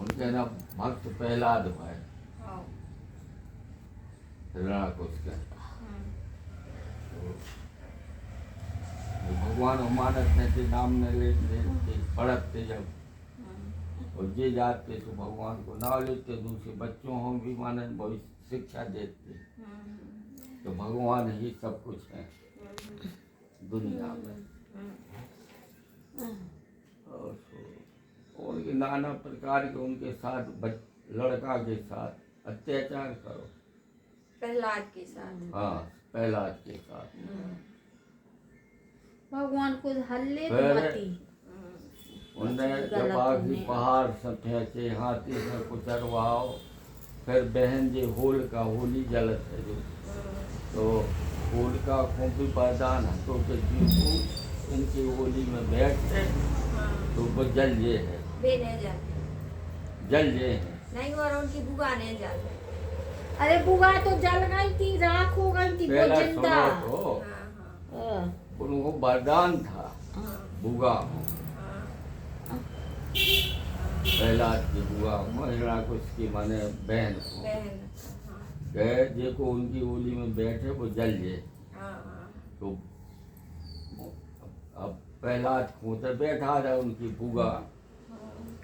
उनके ना भक्त प्रहलाद भाई हाँ। हिरण्याकुश के तो भगवान उमानत ने ते नाम ने लेते पढ़त थे जब और जे जाते तो भगवान को ना लेते दूसरे बच्चों हम भी माने भविष्य शिक्षा देते तो भगवान ही सब कुछ है दुनिया में। और उनके नाना प्रकार के उनके साथ लड़का के साथ अत्याचार करो प्रहलाद के साथ। हाँ प्रहलाद के साथ भगवान को हल्ले फिर मती उनने गलत जब आगे होने। पहाड़ से फेंके हाथी से कुचरवाओ फिर बहन जे होली जलत है जो तो होलिका को भी वरदान हाथों के जीव इनकी होली में बैठते तो वो जल जे है वे नहीं जाते जल जे है नहीं और उनकी बुआ नहीं जाते। अरे बुआ तो जल गई थी राख हो गई थी वो पहला जिंदा। सुनो तो हाँ हाँ उनको वरदान था बुआ प्रहलाद की बुआ हिरण्याकुश की माने बहन को बहन। कहे जे को उनकी होली में बैठे वो जल जे हाँ हाँ तो अब प्रहलाद खोते बैठा रहा उनकी बुआ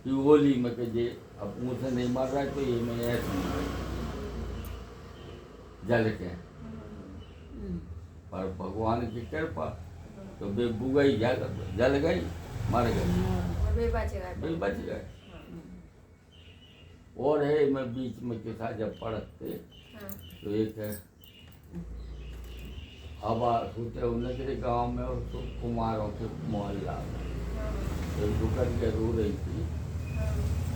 कि होली में के जे अब मुझसे नहीं मर रहा है तो ये मैं ऐसे जल के पर भगवान की कृपा तो वे बुआ ही जल गई मर गई और वे बच गए। वे बच गए। और है मैं बीच में के साथ जब पढ़ते हाँ तो एक आवाज होते उनके गांव में और तो कुमारों के मोहल्ला में एक दुकान के रो रही थी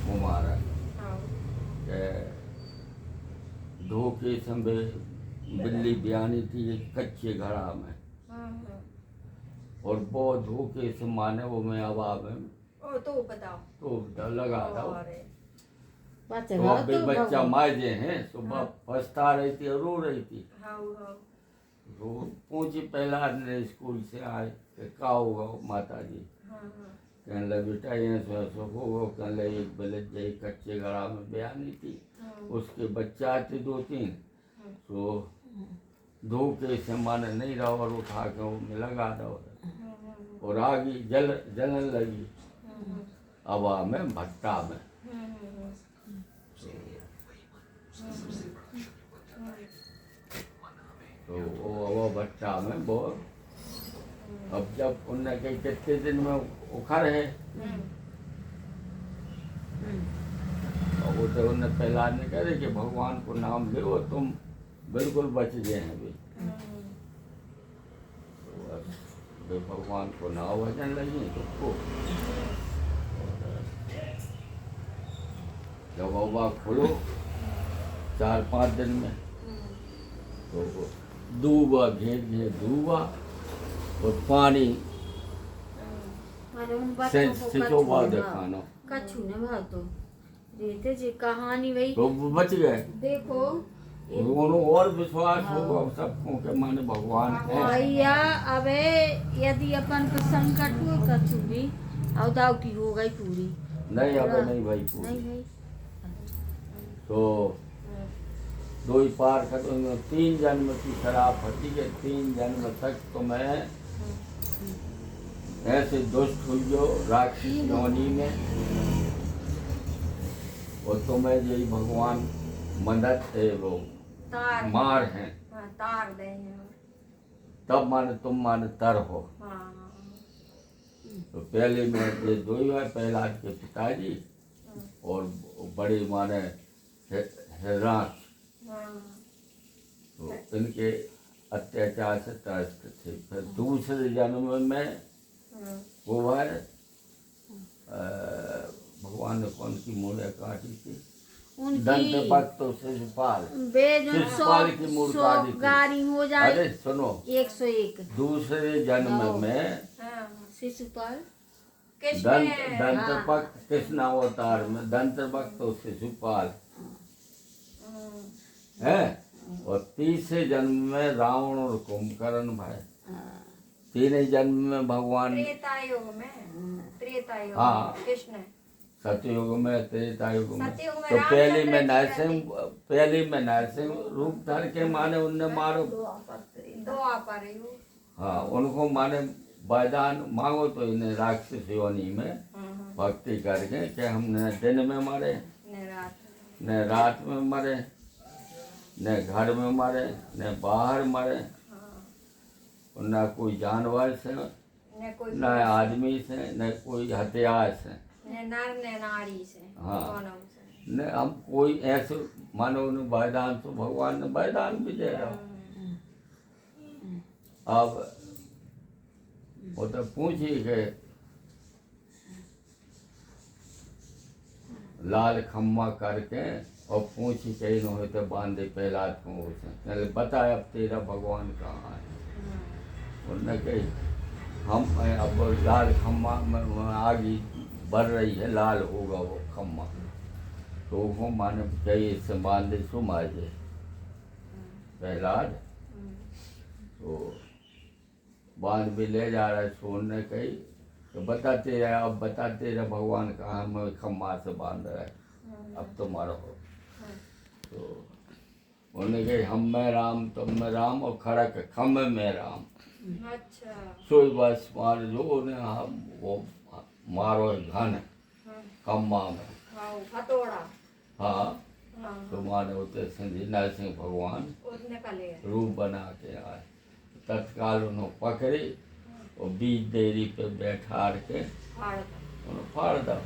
कुमारा हाँ के धोखे संभे बिल्ली बयानी थी एक कच्चे घड़ा में हाँ और बहुत धोखे से माने वो में हवा में ओ तो बताओ। तो लगा था वो। अरे बच तो गया अब भी तो बच्चा भगवान। माजे हैं सुबह पछता रही थी और रो रही थी हाँ हाँ तो पहुंची पहला ने स्कूल से आए कि का होगा माता जी हाँ हाँ कहने लगे बेटा ये सो होगा कहने लगे एक बलद जाई कच्चे घड़ा में बयानी थी उसके बच्चा आते दो तीन तो धोखे से माने नहीं रहा और उठा के वो में लगा दो और आगे जलन लगी हवा में भट्टा में तो वो हवा भट्टा में बहुत अब जब उनने कही कितने दिन में उखड़ है और वो तो उन्हें पहला ने कह रहे कि भगवान को नाम लो तुम बिल्कुल बच गए हैं अभी तो अब वे भगवान को नाम वजन लगी तो को जब हवा खुलो 4-5 दिन में तो दूबा घेर दूबा और पानी अरे उन बच्चों से को सिचोबा कछु ने दिखाना कछु ने भाव तो रहते जी कहानी वही तो वो बच गए देखो उन्होंने और विश्वास होगा सबको के माने भगवान है भैया अबे यदि अपन को संकट हुए कछु भी अवदाव की हो गई पूरी नहीं अब नहीं भाई नहीं पूरी भाई तो 2 ही पार कर 3 जन्म की शराब फटी के 3 जन्म तक तो मैं ऐसे दुष्ट हुई जो राक्षस योनि में और तुम्हें यही भगवान मदद है वो तार मार हैं हाँ तार देंगे तब माने तुम माने तर हो। हाँ तो पहले में ये 2 ही बार प्रहलाद के पिताजी और बड़े माने हिरण्याक्ष हाँ तो इनके अत्याचार से त्रस्त थे। फिर दूसरे जन्म में वो भाई भगवान ने कौन की मूर्य काटी थी दंत उनकी भक्त शिशुपाल बे जो शिशुपाल की मूर्त काटी थी। गाड़ी हो जाए अरे सुनो 101 दूसरे जन्म में हाँ शिशुपाल दंत भक्त कृष्ण अवतार में दंत भक्त और शिशुपाल है और तीसरे जन्म में रावण और कुंभकर्ण भाई तीन ही जन्म में भगवान त्रेता युग में त्रेता युग हाँ। में कृष्ण सतयुग में, त्रेता युग में। सतयुग में तो रामचंद्र पहले में नरसिंह रूप धर के माने उनने मारो। दो आप आ रही हो। हाँ, उनको माने वरदान मांगो तो इन्हें राक्षस योनि में भक्ति करके कि हमने दिन में मरे, ने रात न रात में मरे, न घर में मरे, न बाहर मरे, हाँ न कोई जानवर से, ने कोई न आदमी से, न कोई हथियार से, ने नर ने नारी से हाँ। दोनों से। न हम कोई ऐसे मानो उन्हें वरदान तो भगवान ने वरदान भी दे रहा। अब वो तो पूछी के लाल खम्मा करके और पूछी के इन्होंने तो बांधे पहला को उसे बता अब तेरा भगवान कहाँ है। उन्होंने कही हम अब लाल खम्मा में आगे बढ़ रही है, लाल होगा वो खम्मा, तो वो माने कही इससे बांधे सुम आ जाए प्रहलाद। तो बांध भी ले जा रहा है, सोने कही तो बताते रहे, अब बताते रहे भगवान कहाँ, मैं खम्मा से बांध रहा है, अब तुम मरो। तो उन्होंने कही हम में राम तुम में राम और खड़क खम्मे में राम। अच्छा सोई बस मार जो उन्हें हम वो मारो घन खम्मा में। हाँ हथौड़ा हाँ, हाँ तो माने होते सिंधी नरसिंह भगवान उसने का ले गए। रूप बना के आए। तत्काल उन्होंने पकड़ी और बीच देरी पे बैठा के फाड़ दो। उन्हें फाड़ दो।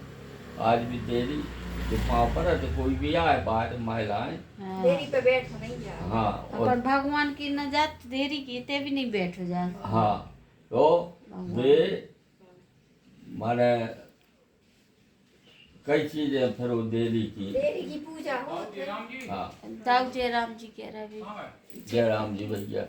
आज भी देरी तो वहाँ पर है, तो कोई भी आए बाहर महिलाएं, हाँ। देरी पे बैठ नहीं जा। हाँ और अपन भगवान की न जात देरी की ते भी नहीं बैठो जा। हाँ, तो वे माने कई चीजें फिर वो देरी की। देरी की पूजा होती है। हाँ, ताऊ जयराम जी कह रहे भी जय राम जी भैया